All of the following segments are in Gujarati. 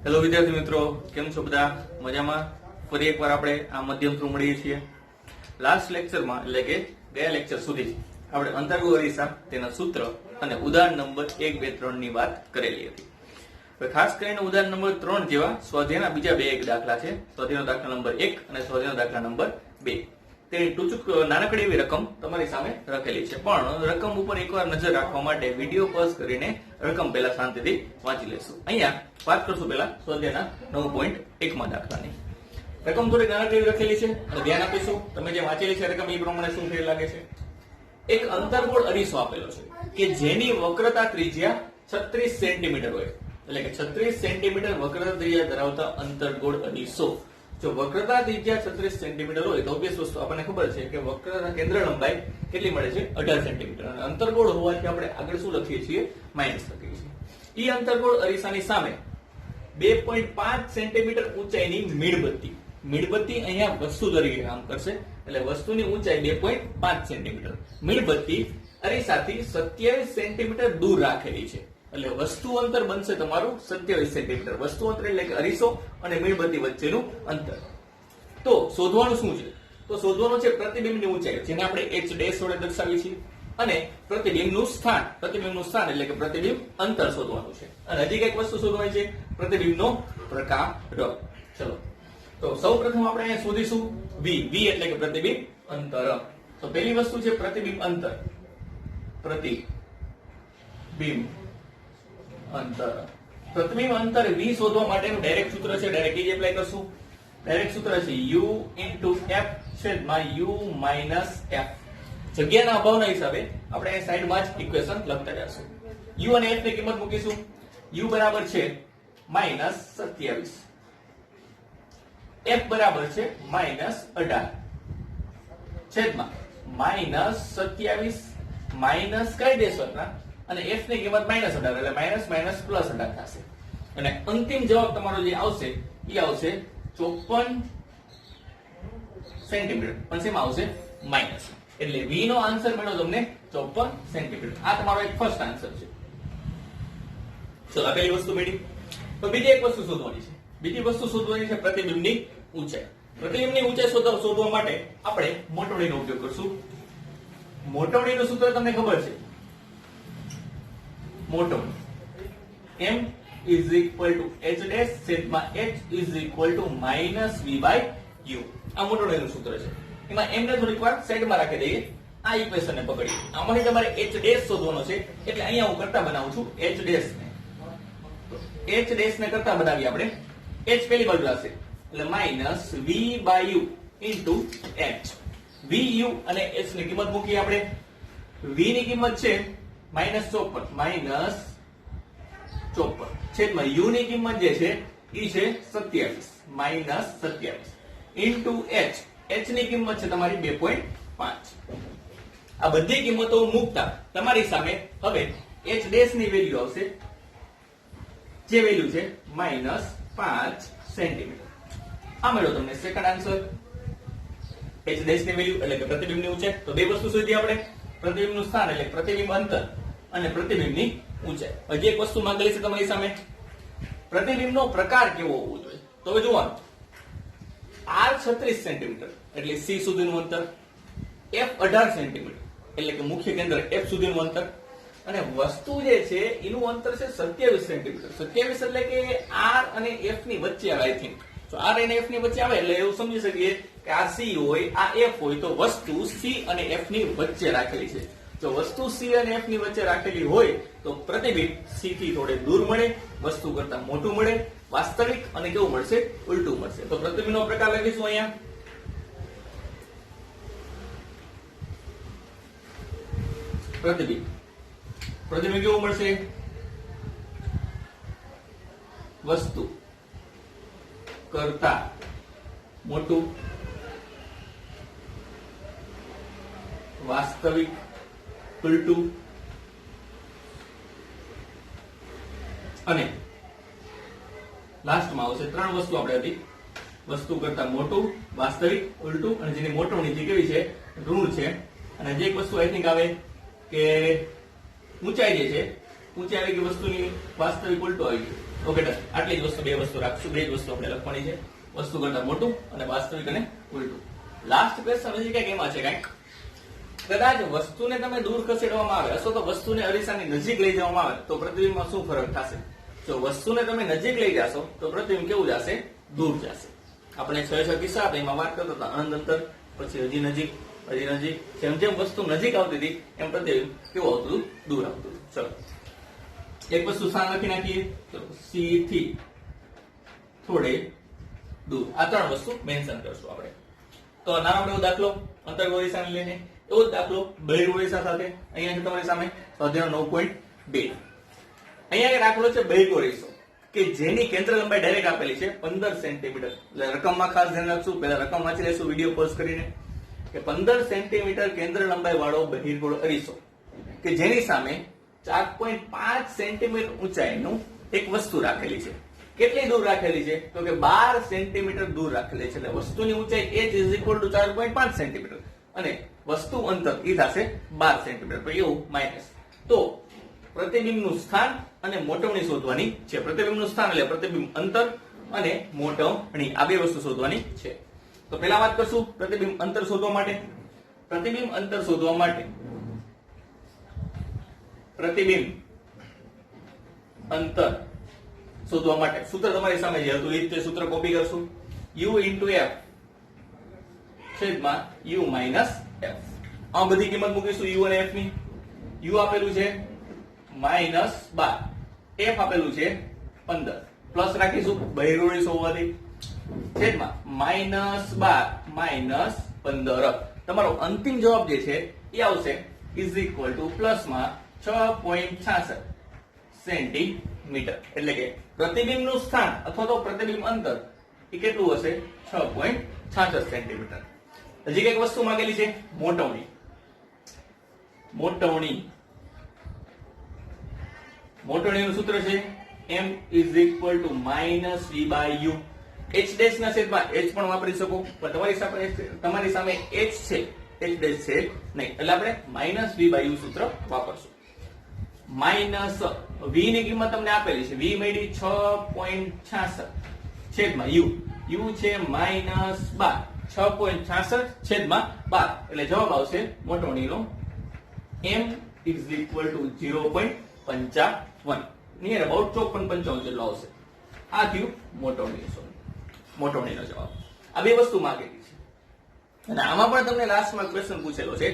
હેલો વિદ્યાર્થી મિત્રો, કેમ છો બધા? મજામાં? ફરી એકવાર આપણે આ મધ્યમ થ્રુ મળીએ છીએ. લાસ્ટ લેક્ચરમાં એટલે કે ગયા લેક્ચર સુધી આપણે અંતર્ગો અરીસા, તેના સૂત્ર અને ઉદાહરણ નંબર 1, 2, 3 ની વાત કરેલી હતી. હવે ખાસ કરીને ઉદાહરણ નંબર 3 જેવા સ્વાધ્યાયના બીજા બે એક દાખલા છે. સ્વાધ્યાયનો દાખલા નંબર 1 અને સ્વાધ્યાયનો દાખલા નંબર 2. તેની ટૂંક નાનકડી એવી રકમ તમારી સામે રાખેલી છે, પણ રકમ ઉપર એકવાર નજર રાખવા માટે વિડીયો પોઝ કરીને રકમ પહેલા શાંતિથી વાંચી લેશું. અહીંયા વાત કરશું પહેલા સ્વાધ્યાયના 9.1 માં દાખલાની. રકમ થોડી નાનકડી રાખેલી છે અને ધ્યાન આપીશું. તમે જે વાંચેલી છે રકમ એ પ્રમાણે શું ફેર લાગે છે. એક અંતર્ગોળ અરીસો આપેલો છે કે જેની વક્રતા ત્રિજ્યા 36 સેન્ટીમીટર હોય, એટલે કે 36 સેન્ટીમીટર વક્રતા ત્રિજ્યા ધરાવતા અંતર્ગોળ અરીસો. જો વક્રતા ત્રિજ્યા 36 સેન્ટીમીટર હોય તો ઓબ્વિયસ વસ્તુ આપણને ખબર છે કે વક્રતા કેન્દ્ર લંબાઈ કેટલી મળે છે? 18 સેન્ટીમીટર. અને અંતર્ગોળ હોવાથી આપણે આગળ શું લખીએ છીએ? માઇનસ લખીએ છીએ. ઈ અંતર્ગોળ અરીસાની સામે 2.5 સેન્ટીમીટર ઊંચાઈની મીણબત્તી અહીંયા વસ્તુ તરીકે કામ કરશે, એટલે વસ્તુની ઊંચાઈ 2.5 સેન્ટીમીટર. મીણબત્તી અરીસાથી 27 સેન્ટીમીટર દૂર રાખેલી છે, એટલે વસ્તુ અંતર બનશે તમારું 27 સેન્ટીમીટર. વસ્તુ અંતર એટલે કે અરીસો અને મીણબત્તી વચ્ચેનું અંતર. તો શોધવાનું શું છે? તો શોધવાનું છે પ્રતિબિંબની ઊંચાઈ, જેને આપણે h ડેશ વડે દર્શાવીએ છીએ, અને પ્રતિબિંબનું સ્થાન એટલે કે પ્રતિબિંબ અંતર શોધવાનું છે. અને હજી કઈક વસ્તુ શોધવાની છે, પ્રતિબિંબનો પ્રકાર. ચલો, તો સૌપ્રથમ આપણે અહીંયા શોધીશું v એટલે કે પ્રતિબિંબ અંતર. તો પહેલી વસ્તુ છે પ્રતિબિંબ અંતર. પ્રતિબિંબ અંતર v શોધવા માટેનું ડાયરેક્ટ સૂત્ર છે. ડાયરેક્ટ જ એપ્લાય કરશું. ડાયરેક્ટ સૂત્ર છે u f છેદમાં u f. જગ્યાના અભાવના હિસાબે આપણે અહીં સાઈડમાં જ ઇક્વેશન લખતા જશું. u અને f ની કિંમત મૂકીશું. u બરાબર છે -27, f બરાબર છે -18 છેદમાં -27 માઇનસ કઈ દેશોના અને f ની કિંમત -18 એટલે માઇનસ પ્લસ 18 થશે. અને અંતિમ જવાબ તમારો જે આવશે એ આવશે 54 સેન્ટીમીટર. પણ શેમાં આવશે? માઇનસ. એટલે v નો આન્સર મળ્યો તમને 54 સેન્ટીમીટર. આ તમારો એક ફર્સ્ટ આન્સર છે. ચલો, આ પહેલી વસ્તુ મળી. તો બીજી એક વસ્તુ શોધવાની છે. બીજી વસ્તુ શોધવાની છે પ્રતિબિંબની ઊંચાઈ. પ્રતિબિંબની ઊંચાઈ શોધવા માટે આપણે મોટવણીનો ઉપયોગ કરશું. મોટવણીનું સૂત્ર તમને ખબર છે. મોટવણી m is equal to h dash છેદમાં h is equal to -v/u. આ મોટવણીનું સૂત્ર છે. એમાં m ને થોડીક વાર સાઈડમાં રાખી દઈએ. આ ઇક્વેશન ને પકડીએ. આમાંથી તમારે h dash શોધવાનો છે, એટલે અહીંયા હું કરતા બનાવું છું h dash ને. h dash ને કરતા બનાવીએ આપણે. h પેલી બાજુ આવશે, એટલે -v/u into h. vu અને h ની કિંમત મૂકીએ આપણે. v ની કિંમત છે -54 છેદમાં u ની કિંમત જે છે ઈ છે 27 into h. h ની કિંમત છે તમારી 2.5. આ બધી કિંમતો મૂકતા તમારી સામે હવે h ડેશ ની વેલ્યુ આવશે, જે વેલ્યુ છે -5 સેન્ટીમીટર. આ મળ્યો તમને સેકન્ડ આન્સર. h ડેશ ની વેલ્યુ એટલે કે પ્રતિબિંબની ઊંચાઈ. તો બે વસ્તુ શોધી આપણે, પ્રતિબિંબનું સ્થાન એટલે પ્રતિબિંબ અંતર અને પ્રતિબિંબની ઊંચાઈ. હજી એક વસ્તુ માંગેલી છે તમારી સામે, પ્રતિબિંબનો પ્રકાર કેવો હોવો જોઈએ. તો હવે જોવાનું, r 36 સેન્ટીમીટર એટલે c સુધીનું અંતર, f 18 સેન્ટીમીટર એટલે કે મુખ્ય કેન્દ્ર f સુધીનું અંતર, અને વસ્તુ જે છે એનું અંતર છે 27 સેન્ટીમીટર. 27 એટલે કે r અને f ની વચ્ચે આવે. આઈ થિંક તો r અને f ની વચ્ચે આવે એટલે એવું સમજી શકીએ કે આ c હોય, આ f હોય, તો વસ્તુ c અને f ની વચ્ચે રાખેલી છે. જો વસ્તુ c અને f ની વચ્ચે રાખેલી હોય તો પ્રતિબિંબ c થી થોડે દૂર મળે, વસ્તુ કરતા મોટું મળે, વાસ્તવિક અને કેવું મળશે? ઉલટું મળશે. તો પ્રતિબિંબનો પ્રકાર લખીશું અહીંયા. પ્રતિબિંબ કેવું મળશે? વસ્તુ કરતા મોટું, વાસ્તવિક, ઉલટું અને લાસ્ટમાં આવશે ત્રણ વસ્તુ આપણે હતી. વસ્તુ કરતા મોટું, વાસ્તવિક, ઉલટું, અને જેની મોટવણી કેવી છે? ઋણ છે. અને જે એક વસ્તુ આઈ થિંક આવે કે ઊંચાઈ જે છે ઊંચાઈ આવી ગઈ વસ્તુની, વાસ્તવિક ઉલટું આવી ગયું. Okay done. આટલી જ વસ્તુ, બે વસ્તુ રાખશું, બે જ વસ્તુ આપણે લખવાની છે, વસ્તુ કરતા મોટું અને વાસ્તવિક અને ઉલટું. લાસ્ટ ક્વેશ્ચન હજી કઈક એમાં છે કાંઈક, કદાચ વસ્તુને તમે દૂર ખસેડવામાં આવે અથવા તો વસ્તુને અરીસાની નજીક લઈ જવામાં આવે તો પ્રતિબિંબમાં શું ફરક થશે? જો વસ્તુને તમે નજીક લઈ જાશો તો પ્રતિબિંબ કેવું જશે? દૂર જશે. આપણે 6 કિસ્સા હતા એમાં વાત કરતા હતા અનંત અંતર, પછી હજી નજીક, જેમ જેમ વસ્તુ નજીક આવતી હતી એમ પ્રતિબિંબ કેવું આવતું હતું? દૂર આવતું હતું. ચલો એક વસ્તુ સ્થાન લખી નાખીએ. ચલો સી થી થોડે દૂર, આ 3 વસ્તુ મેન્શન કરશું આપણે. તો નાનો એવો દાખલો અંતર્ગત અરીસાને લઈને, એવો જ દાખલો બહિર્ગોળ અરીસા સાથે. અહીંયા છે તમારી સામે સ્વાધ્યાય 9.2. અહીંયા એક દાખલો છે બહિર્ગોળ અરીસો કે જેની કેન્દ્ર લંબાઈ ડાયરેક્ટ આપેલી છે 15 સેન્ટીમીટર. એટલે રકમમાં ખાસ ધ્યાન રાખશું, પહેલા રકમ વાંચી લેશું વિડીયો પોઝ કરીને, કે 15 સેન્ટીમીટર કેન્દ્ર લંબાઈ વાળો બહિર્ગોળ અરીસો કે જેની સામે 4.5 સેન્ટીમીટર ઊંચાઈનું એક વસ્તુ રાખેલી છે. કેટલી દૂર રાખેલી છે? તો કે 12 સેન્ટીમીટર દૂર રાખેલી છે. એટલે વસ્તુની ઊંચાઈ h = 4.5 સેન્ટીમીટર અને વસ્તુ અંતર ઈ થશે 12 સેન્ટીમીટર. તો એવું માઇનસ. તો પ્રતિબિંબનું સ્થાન અને મોટવણી શોધવાની છે. પ્રતિબિંબનું સ્થાન એટલે પ્રતિબિંબ અંતર અને મોટવણી, આ બે વસ્તુ શોધવાની છે. તો પહેલા વાત કરશું પ્રતિબિંબ અંતર શોધવા માટે. પ્રતિબિંબ અંતર શોધવા માટે પ્રતિબિંબ અંતર શોધવા માટે સૂત્ર તમારી સામે જે હતું એ રીતે સૂત્ર કોપી કરશું. u * f છેદમાં u - f. આ બધી કિંમત મૂકીશું u અને f ની. u આપેલું છે -12, f આપેલું છે 15, પ્લસ રાખીશું બહિર્ગોળ અરીસો હોવાથી, છેદમાં -12 - 15. તમારો અંતિમ જવાબ જે છે એ આવશે = +6.66 સેન્ટીમીટર. એટલે કે પ્રતિબિંબનું સ્થાન અથવા તો પ્રતિબિંબ અંતર એ કેટલું હશે? 6.66 સેન્ટીમીટર. હજી કઈક વસ્તુ માંગેલી છે, મોટવણી. મોટવણીનું સૂત્ર છે m = -v/u. h ડેશ ના છેદમાં h પણ વાપરી શકો, પણ તમારી સામે h છે, h ડેશ છે નહીં, એટલે આપણે -v/u સૂત્ર વાપરશું. માઇનસ v ની કિંમત તમને આપેલી છે, v મળી 6.66 છેદમાં u. u છે -12, 6.66 છેદમાં 12, એટલે જવાબ આવશે મોટવણીનો m = 0.55, નિયર અબાઉટ 54-55 જેટલો આવશે. આ થયું મોટવણીનો જવાબ. આ બે વસ્તુ માંગેલી છે. અને આમાં પણ તમને લાસ્ટમાં ક્વેશ્ચન પૂછેલો છે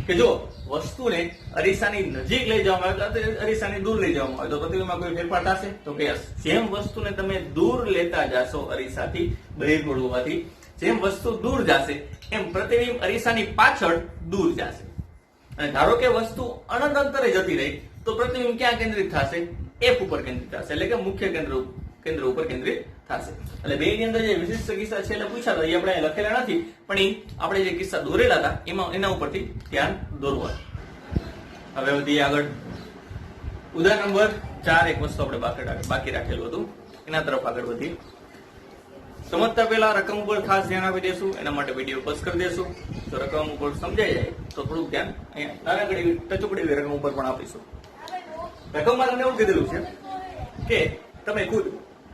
કે જો વસ્તુને અરીસાની નજીક લઈ જવામાં આવે તો અરીસાની દૂર લઈ જવામાં આવે તો પ્રતિબિંબમાં કોઈ ફેરફાર થશે? તો કે જેમ વસ્તુને તમે દૂર લેતા જાશો અરીસાથી, બહિર્ગોળ હોવાથી, જેમ વસ્તુ દૂર જશે એમ પ્રતિબિંબ અરીસાની પાછળ દૂર જશે. અને ધારો કે વસ્તુ અનંત અંતરે જતી રહી તો પ્રતિબિંબ ક્યાં કેન્દ્રિત થશે? f ઉપર કેન્દ્રિત થશે, એટલે કે મુખ્ય કેન્દ્ર ઉપર કેન્દ્રિત થશે. એટલે બે ની અંદર જે વિશિષ્ટ કિસ્સા છે એટલે પૂછ્યા હતા, એ આપણે લખેલા નથી, પણ આપણે જે કિસ્સા દોરેલા હતા એના ઉપરથી ધ્યાન દોરવાનું. હવે વધીએ આગળ. ઉદાહરણ નંબર 4, એક વસ્તુ આપણે બાકી રાખેલું હતું એના તરફ આગળ વધીએ. સમજતા પહેલા રકમ ઉપર ખાસ ધ્યાન આપી દેશું, એના માટે વિડીયો પોઝ કરી દેશું. જો રકમ ઉપર સમજાઈ જાય તો થોડુંક ધ્યાન અહીંયા નાનકડી ટચુકડી રકમ ઉપર પણ આપીશું. રકમમાં તમને એવું કીધેલું છે કે તમે ખુદ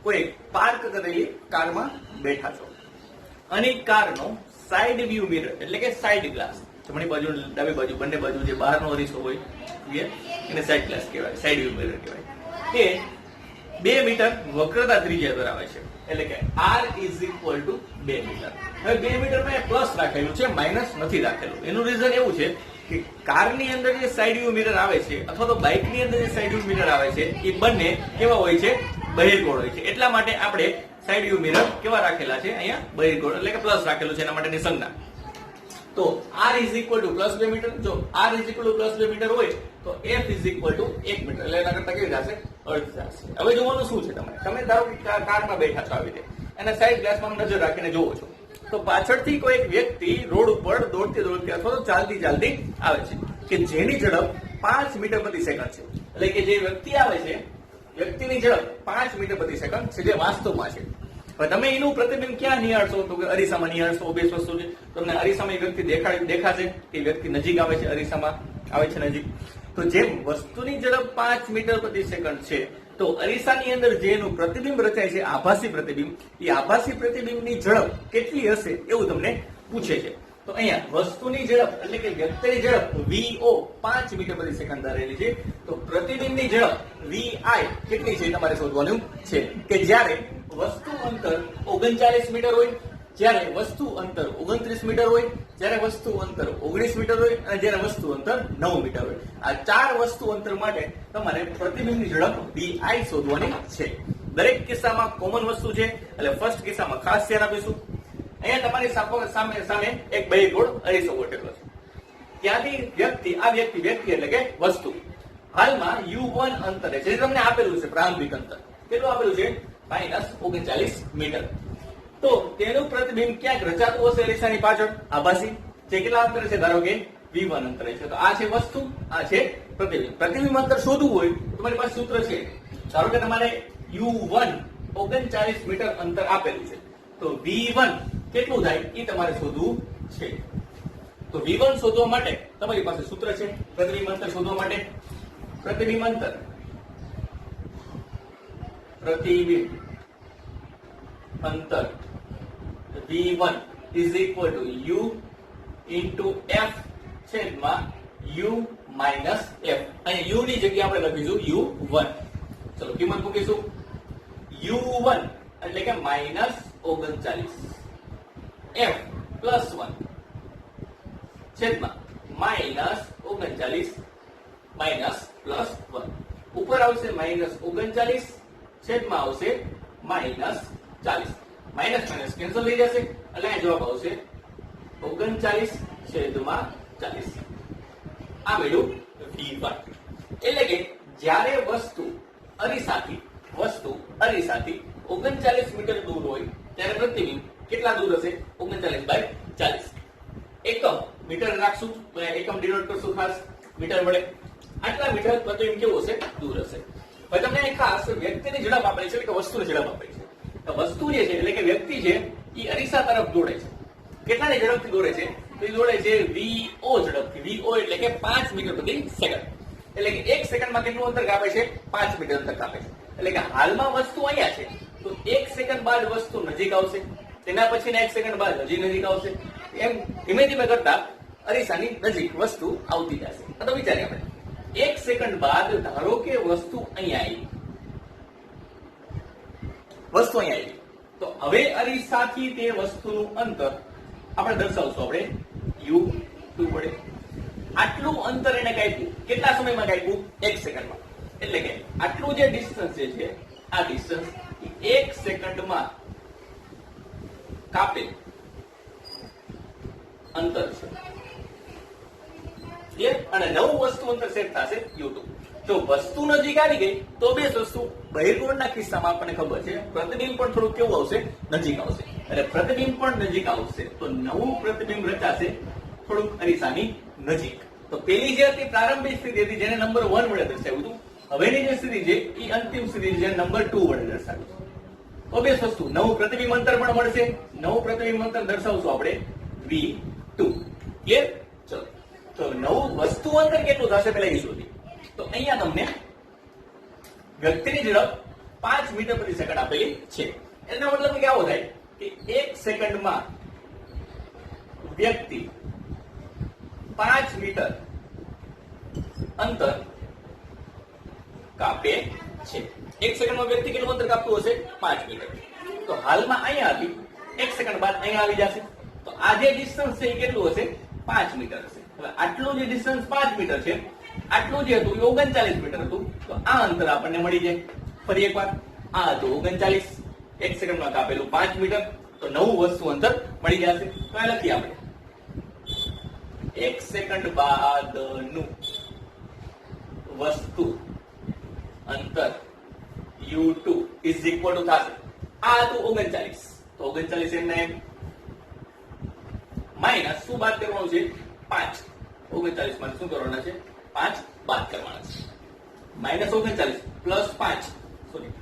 કોઈ પાર્ક કરેલી કારમાં બેઠા છો અને કારનો સાઈડ વ્યૂ મિરર એટલે કે સાઈડ ગ્લાસ, જમણી બાજુ ડાબી બાજુ બંને બાજુ જે બહારનો અરીસો હોય એને સાઈડ ગ્લાસ કહેવાય, સાઈડ વ્યૂ મિરર કહેવાય. તે 2 મીટર વક્રતા ત્રિજ્યા ધરાવે છે, એટલે કે r = 2 મીટર. હવે 2 મીટરમાં પ્લસ રાખેલું છે, માઇનસ નથી રાખેલું. એનું રીઝન એવું છે કે કારની અંદર જે સાઈડ વ્યૂ મિરર આવે છે અથવા તો બાઇકની અંદર જે સાઈડ વ્યૂ મિરર આવે છે એ બંને કેવા હોય છે? બહિર્ગોળ હોય છે. એટલા માટે આપણે સાઈડ વ્યૂ મિરર કેવા રાખેલા છે? અહીંયા બહિર્ગોળ એટલે કે પ્લસ રાખેલું છે, એના માટેની સંજ્ઞા. તો r = +2 મીટર. જો r = +2 મીટર હોય તો f = 1 મીટર, એટલે એના કરતા કેવી થશે? અડધી થશે. હવે જોવાનું શું છે, તમે ધારો કે કારમાં બેઠા છો આવી રીતે અને સાઈડ ગ્લાસમાં નજર રાખીને જોવો છો તો પાછળથી કોઈ એક વ્યક્તિ રોડ ઉપર દોડતી અથવા તો ચાલતી આવે છે કે જેની ઝડપ 5 મીટર પ્રતિ સેકન્ડ છે. એટલે કે જે વ્યક્તિ આવે છે, વ્યક્તિની ઝડપ 5 મીટર પ્રતિ સેકન્ડ છે, જે વાસ્તવમાં છે. હવે તમે એનું પ્રતિબિંબ ક્યાં નિહાળશો? તો કે અરીસામાં નિહાળશો. ઓબ્વિયસ વસ્તુ છે. તમને અરીસામાં વ્યક્તિ દેખાશે કે વ્યક્તિ નજીક આવે છે, અરીસામાં આવે છે નજીક. તો જેમ વસ્તુની ઝડપ 5 મીટર પ્રતિ સેકન્ડ છે, તો અરીસાની અંદર જેનું પ્રતિબિંબ રચાય છે, આભાસી પ્રતિબિંબ, એ આભાસી પ્રતિબિંબની ઝડપ કેટલી હશે એવું તમને પૂછે છે. તો અહીંયા વસ્તુની ઝડપ એટલે કે વ્યક્તિની ઝડપ vo 5 મીટર પ્રતિ સેકન્ડ ધારેલી છે. તો પ્રતિબિંબની ઝડપ vi કેટલી છે તમારે શોધવાનું છે કે જ્યારે વસ્તુ અંતર 39 મીટર હોય, જ્યારે વસ્તુ અંતર 29 મીટર હોય, જ્યારે વસ્તુ અંતર 19 મીટર હોય અને જ્યારે વસ્તુ અંતર 9 મીટર હોય. આ 4 વસ્તુ અંતર માટે તમારે પ્રતિબિંબની ઝડપ vi શોધવાની છે. દરેક કિસ્સામાં કોમન વસ્તુ છે એટલે ફર્સ્ટ કિસ્સામાં ખાસ ધ્યાન આપીશું. અહીંયા તમારી સામે એક બહિર્ગોળ અરીસો ગોઠવેલો છે. ત્યાંથી વ્યક્તિ એટલે કે વસ્તુ હાલમાં u1 અંતરે છે, તમને આપેલું છે પ્રારંભિક અંતર કેટલું આપેલું છે -39 મીટર. તો તેનું પ્રતિબિંબ ક્યાંક રચાતું હશે અરીસાની પાછળ આભાસી, જે કેટલા અંતરે છે ધારો કે v1 અંતરે છે. તો આ છે વસ્તુ, આ છે પ્રતિબિંબ. પ્રતિબિંબ અંતર શોધવું હોય તો તમારી પાસે સૂત્ર છે. ધારો કે તમારે u1 39 મીટર અંતર આપેલું છે, તો v1 કેટલું થાય એ તમારે શોધવું છે. તો v1 શોધવા માટે તમારી પાસે સૂત્ર છે પ્રતિબિંબ અંતર શોધવા માટે. પ્રતિબિંબ અંતર v1 is equal to u into f છેદમાં u minus f. અહીંયા u ની જગ્યાએ આપણે લખીશું u1. ચલો કિંમત મૂકીશું. u1 એટલે કે -39 f plus 1 છેદમાં -39 minus plus 1. ઉપર આવશે -39 છેદમાં આવશે -40. માઇનસ માઇનસ કેન્સલ થઈ જશે એટલે આ જવાબ આવશે 39 છેદમાં 40. આ મળ્યું v1. એટલે કે જ્યારે વસ્તુ અરીસાથી 39 મીટર દૂર હોય ત્યારે પ્રતિબિંબ કેટલા દૂર હશે 39/40. એકમ મીટર રાખશું, એકમ ડિનોટ કરશું ખાસ મીટર વડે. આટલા મીટર પ્રતિબિંબ કેવું હશે દૂર હશે. હવે તમને ખાસ વ્યક્તિની ઝડપ આપેલી છે કે વસ્તુની ઝડપ આપેલી છે. વસ્તુ જે છે એટલે કે વ્યક્તિ છે એ અરીસા તરફ દોડે છે. કેટલાની ઝડપથી દોડે છે? તો એ દોડે છે vo ઝડપથી. vo એટલે કે 5 મીટર પ્રતિ સેકન્ડ. એટલે કે 1 સેકન્ડમાં કેટલું અંતર કાપે છે? 5 મીટર અંતર કાપે છે. એટલે કે હાલમાં વસ્તુ અહીંયા છે, તો 1 સેકન્ડ બાદ વસ્તુ નજીક આવશે, તેના પછીના 1 સેકન્ડ બાદ હજી નજીક આવશે. એમ ધીમે ધીમે કરતા અરીસાની નજીક વસ્તુ આવતી જશે. તો વિચારીએ આપણે 1 સેકન્ડ બાદ ધારો કે વસ્તુ અહીંયા આવી, તો હવે અરીસાથી તે વસ્તુનું અંતર આપણે દર્શાવશું આપણે u2 વડે. આટલું અંતર એને કાપ્યું, કેટલા સમયમાં કાપ્યું? 1 સેકન્ડમાં. એટલે કે આટલું જે ડિસ્ટન્સ છે આ ડિસ્ટન્સ 1 સેકન્ડમાં કાપેલ અંતર છે. અને નવું વસ્તુ અંતર સેટ થશે u2. જો વસ્તુ નજીક આવી ગઈ તો બે વસ્તુ બહિર્ગોળના કિસ્સામાં આપણને ખબર છે પ્રતિબિંબ પણ થોડું કેવું આવશે? નજીક આવશે. એટલે પ્રતિબિંબ પણ નજીક આવશે તો નવું પ્રતિબિંબ રચાશે થોડુંક અરીસાની નજીક. તો પેલી જે હતી પ્રારંભિક સ્થિતિ હતી જેને નંબર 1 વડે દર્શાવ્યું હતું, હવેની જે સ્થિતિ છે એ અંતિમ સ્થિતિ છે નંબર 2 વડે દર્શાવ્યું છે. તો બે વસ્તુ નવું પ્રતિબિંબ અંતર પણ મળશે. નવું પ્રતિબિંબ અંતર દર્શાવશું આપણે v2. ક્લિયર? ચલો તો નવું વસ્તુ અંતર કેટલું થશે પહેલા એ શોધી. તો અહીંયા તમને વ્યક્તિની ઝડપ 5 મીટર પ્રતિ સેકન્ડ આપેલી છે. એનો મતલબ કે આવો થાય કે 1 સેકન્ડમાં વ્યક્તિ 5 મીટર અંતર કાપે છે. 1 સેકન્ડમાં વ્યક્તિ કેટલું અંતર કાપતું હશે? 5 મીટર. તો હાલમાં અહીંયા હતી, 1 સેકન્ડ બાદ અહીંયા આવી જશે. તો આ જે ડિસ્ટન્સ છે એ કેટલું હશે? 5 મીટર હશે. હવે આટલું જે ડિસ્ટન્સ 5 મીટર છે, આટલું જે હતું એ 39 મીટર હતું. તો આ અંતર આપણને મળી જાય. ફરી એકવાર, આ હતું 39, 1 સેકન્ડમાં કાપેલું 5 મીટર. તો નવું વસ્તુ અંતર મળી જશે. તો આ લખીએ આપણે 1 સેકન્ડ બાદનું વસ્તુ અંતર u2 is equal to થશે. આ હતું 39. તો 39 એમને માઇનસ શું બાદ કરવાનું છે? 5. 39 માંથી શું કરવાના છે? 5 બાદ કરવાના છે. -39 પ્લસ 5 સોરી,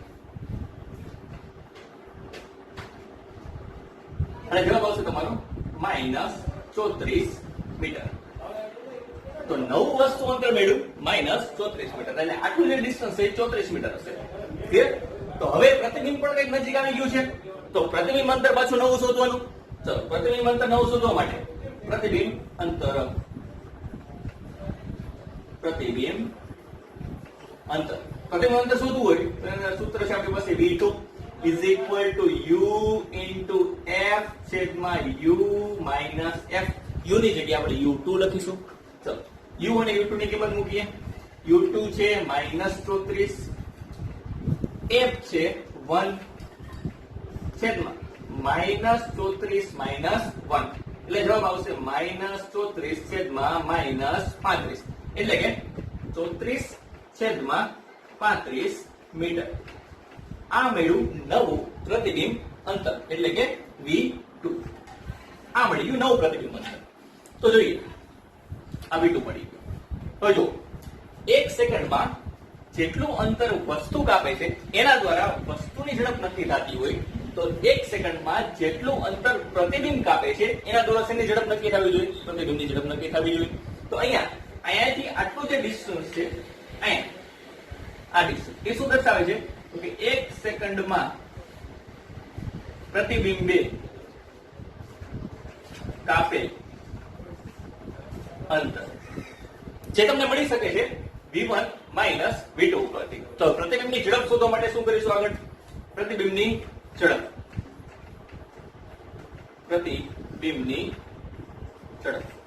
અને જવાબ આવશે તમારો -34 મીટર. તો નવું વસ્તુ અંતર મળ્યું માઇનસ 34 મીટર, એટલે આટલું જે ડિસ્ટન્સ છે એ 34 મીટર હશે. ક્લિયર? તો હવે પ્રતિબિંબ પણ કઈક નજીક આવી ગયું છે, તો પ્રતિબિંબ અંતર પાછું નવું શોધવાનું. ચલો, પ્રતિબિંબ અંતર નવું શોધવા માટે પ્રતિબિંબ અંતર પ્રતિબિંબ અંતર શોધવું હોય તો એનું સૂત્ર છે આપણી પાસે v2 is equal to u into f છેદમાં u minus f. u ની જગ્યાએ આપણે u2 લખીશું. ચલો, u અને u2 ની કિંમત મૂકીએ. u2 છે -34, f છે 1 છેદમાં -34 -1, એટલે જવાબ આવશે -34 છેદમાં -35, એટલે કે 34 છેદમાં 35 મીટર. આ મળ્યું નવું પ્રતિબિંબ અંતર, એટલે કે v2. આ મળી ગયું નવું પ્રતિબિંબ અંતર. તો જોઈએ, આ v2 મળી ગયું. તો જો 1 સેકન્ડમાં જેટલું અંતર વસ્તુ કાપે છે એના દ્વારા વસ્તુની ઝડપ નક્કી થતી હોય, તો 1 સેકન્ડમાં જેટલું અંતર પ્રતિબિંબ કાપે છે એના દ્વારા શેની ઝડપ નક્કી થવી જોઈએ? પ્રતિબિંબની ઝડપ નક્કી થવી જોઈએ. તો અહીંયાથી આટલું જે ડિસ્ટન્સ છે, અહીંયા આ ડિસ્ટન્સ એ શું દર્શાવે છે? તો કે 1 સેકન્ડમાં પ્રતિબિંબે કાપેલ અંતર જે તમને મળી શકે છે v1 માઇનસ v2 ઉપરથી. તો પ્રતિબિંબની ઝડપ શોધવા માટે શું કરીશું આગળ? પ્રતિબિંબની ઝડપ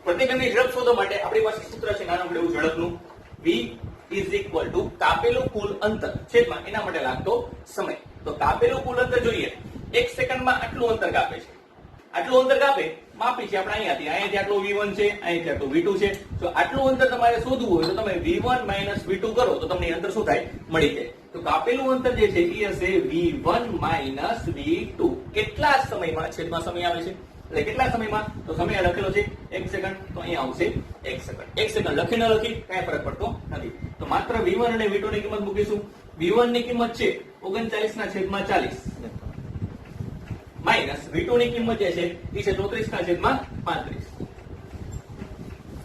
પ્રતિબિંબની ઝડપ શોધવા માટે આપણી પાસે સૂત્ર છે નાનકડું એવું ઝડપનું. v is equal to કાપેલું કુલ અંતર છેદમાં એના માટે લાગતો સમય. તો કાપેલું કુલ અંતર જોઈએ, 1 સેકન્ડમાં આટલું અંતર કાપે છે. આટલું અંતર કાપે માપી છે આપણે અહીંયાથી આટલું v1 છે, અહીંયાથી આટલું v2 છે. તો આટલું અંતર તમારે શોધવું હોય તો તમે v1 minus v2 કરો તો તમને અંતર શું થાય? મળી જાય. તો કાપેલું અંતર જે છે એ હશે v1 minus v2. કેટલા સમયમાં? છેદમાં સમય આવે છે, એટલે કેટલા સમયમાં? તો સમય લખેલો છે 1 સેકન્ડ, તો અહીંયા આવશે 1 સેકન્ડ. 1 સેકન્ડ લખી ન લખી કઈ ફરક પડતો નથી. તો માત્ર v1 અને v2 ની કિંમત મૂકીશું. v1 ની કિંમત છે 39/40 માઇનસ v2 ની કિંમત જે છે એ છે 34/35.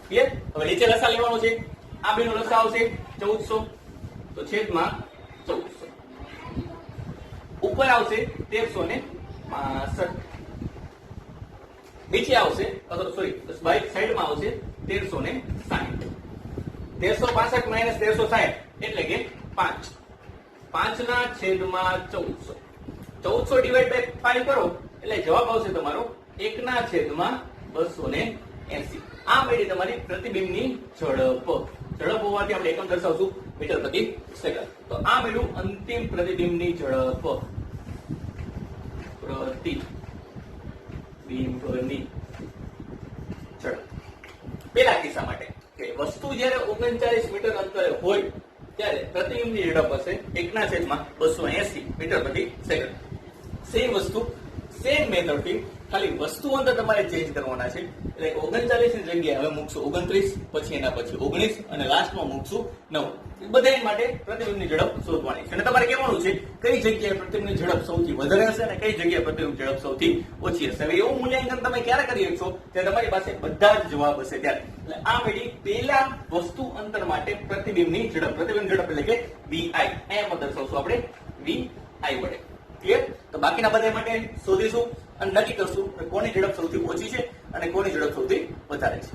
ક્લિયર? હવે નીચે લસા લેવાનો છે. આ બેનો લસા આવશે 1400, તો છેદમાં 1400. ઉપર આવશે 1365. નીચે આવશે, સોરી સાઈડમાં આવશે 1360. 1365 માઇનસ 1360 એટલે કે 5. 5/1400. 1400 ડિવાઈડ બાય 5 કરો એટલે જવાબ આવશે તમારો 1/280. આ મળી તમારી પ્રતિબિંબની ઝડપ. ઝડપ હોવાથી આપણે એકમ દર્શાવશું મીટર પ્રતિ સેકન્ડ. તો આ મળ્યું અંતિમ પ્રતિબિંબની ઝડપ. પ્રતિબિંબની ઝડપ પેલા કિસ્સા માટે કે વસ્તુ જ્યારે 39 મીટર અંતરે હોય ત્યારે પ્રતિબિંબની ઝડપ હશે 1/280 મીટર પ્રતિ સેકન્ડ. સેમ વસ્તુ સેમ મેથડથી ખાલી વસ્તુ અંતર તમારે ચેન્જ કરવાના છે. એટલે 39 ની જગ્યાએ હવે મૂકશું 29, પછી એના પછી 19 અને લાસ્ટમાં મૂકશું 9. બધા માટે પ્રતિબિંબની ઝડપ શોધવાની છે અને તમારે કહેવાનું છે કઈ જગ્યાએ પ્રતિબિંબની ઝડપ સૌથી વધારે હશે અને કઈ જગ્યાએ પ્રતિબિંબ ઝડપ સૌથી ઓછી હશે. હવે એવું મૂલ્યાંકન તમે ક્યારે કરી શકશો? ત્યારે તમારી પાસે બધા જ જવાબ હશે ત્યારે. એટલે આ મેળી પેલા વસ્તુ અંતર માટે પ્રતિબિંબની ઝડપ. પ્રતિબિંબ ઝડપ એટલે કે vi. અહીંયા દર્શાવશું આપણે vi વડે. ક્લિયર? તો બાકીના બધા માટે શોધીશું અને નક્કી કરશું કોની ઝડપ સૌથી ઓછી છે અને કોની ઝડપ સૌથી વધારે છે.